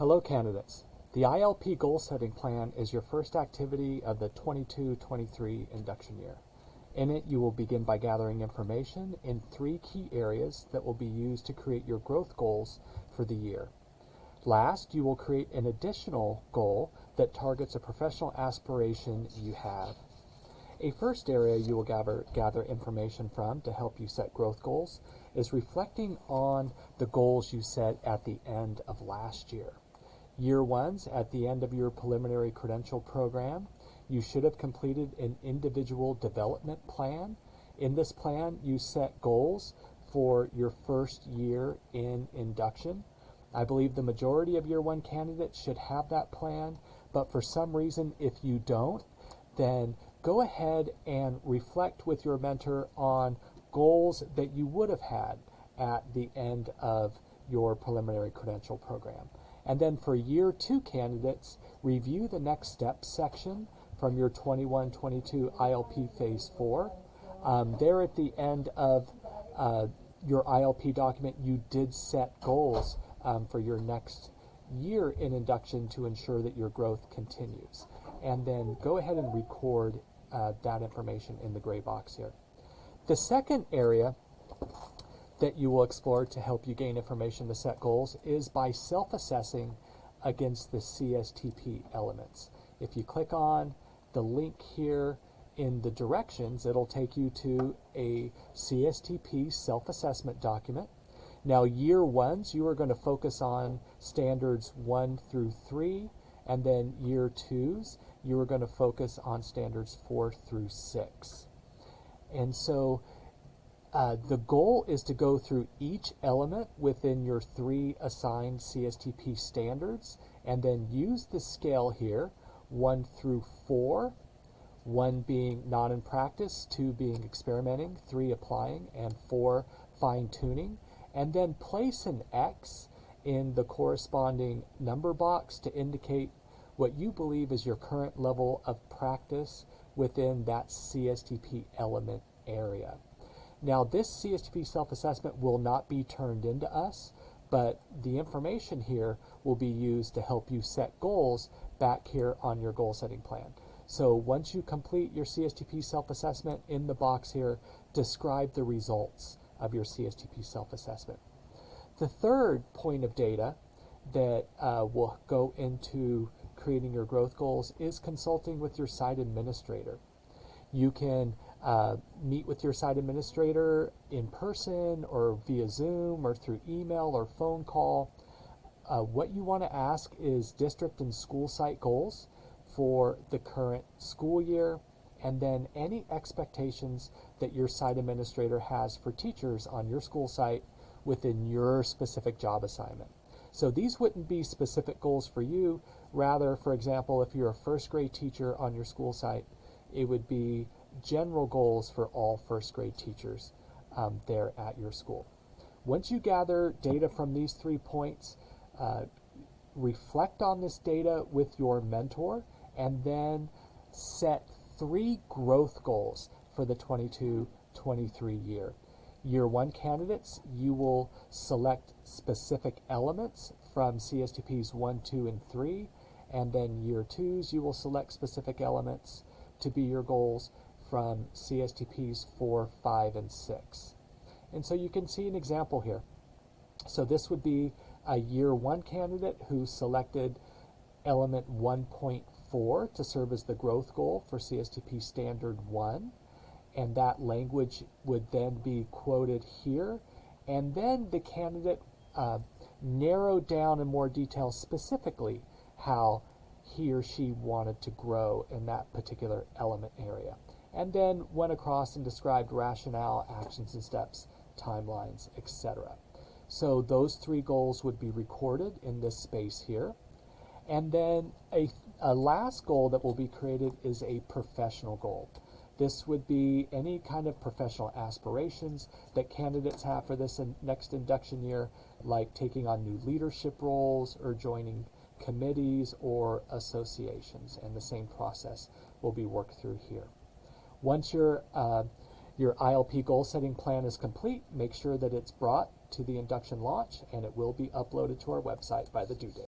Hello candidates. The ILP Goal Setting Plan is your first activity of the 22-23 induction year. In it, you will begin by gathering information in 3 key areas that will be used to create your growth goals for the year. Last, you will create an additional goal that targets a professional aspiration you have. A first area you will gather information from to help you set growth goals is reflecting on the goals you set at the end of last year. Year ones, at the end of your preliminary credential program, you should have completed an individual development plan. In this plan, you set goals for your first year in induction. I believe the majority of year one candidates should have that plan, but for some reason, if you don't, then go ahead and reflect with your mentor on goals that you would have had at the end of your preliminary credential program. And then for year 2 candidates, review the next steps section from your 21-22 ILP Phase 4. There at the end of your ILP document, you did set goals for your next year in induction to ensure that your growth continues. And then go ahead and record that information in the gray box here. The second area that you will explore to help you gain information to set goals is by self-assessing against the CSTP elements. If you click on the link here in the directions, it'll take you to a CSTP self-assessment document. Now, year ones, you are going to focus on standards 1 through 3, and then year 2s, you are going to focus on standards 4 through 6. And so the goal is to go through each element within your 3 assigned CSTP standards and then use the scale here, 1 through 4, 1 being not in practice, 2 being experimenting, 3 applying, and 4 fine-tuning, and then place an X in the corresponding number box to indicate what you believe is your current level of practice within that CSTP element area. Now, this CSTP self-assessment will not be turned into us, but the information here will be used to help you set goals back here on your goal setting plan. So once you complete your CSTP self-assessment, in the box here, describe the results of your CSTP self-assessment. The third point of data that will go into creating your growth goals is consulting with your site administrator. You can meet with your site administrator in person or via Zoom or through email or phone call. What you want to ask is district and school site goals for the current school year, and then any expectations that your site administrator has for teachers on your school site within your specific job assignment. So these wouldn't be specific goals for you. Rather, for example, if you're a first grade teacher on your school site, it would be general goals for all first grade teachers there at your school. Once you gather data from these 3 points, reflect on this data with your mentor, and then set 3 growth goals for the 22-23 year. Year 1 candidates, you will select specific elements from CSTPs 1, 2, and 3, and then year 2s, you will select specific elements to be your goals from CSTPs 4, 5, and 6. And so you can see an example here. So this would be a year 1 candidate who selected element 1.4 to serve as the growth goal for CSTP standard 1. And that language would then be quoted here. And then the candidate narrowed down in more detail specifically how he or she wanted to grow in that particular element area. And then went across and described rationale, actions and steps, timelines, etc. So those 3 goals would be recorded in this space here. And then a last goal that will be created is a professional goal. This would be any kind of professional aspirations that candidates have for this next induction year, like taking on new leadership roles or joining committees or associations, and the same process will be worked through here. Once your ILP goal setting plan is complete, make sure that it's brought to the induction launch, and it will be uploaded to our website by the due date.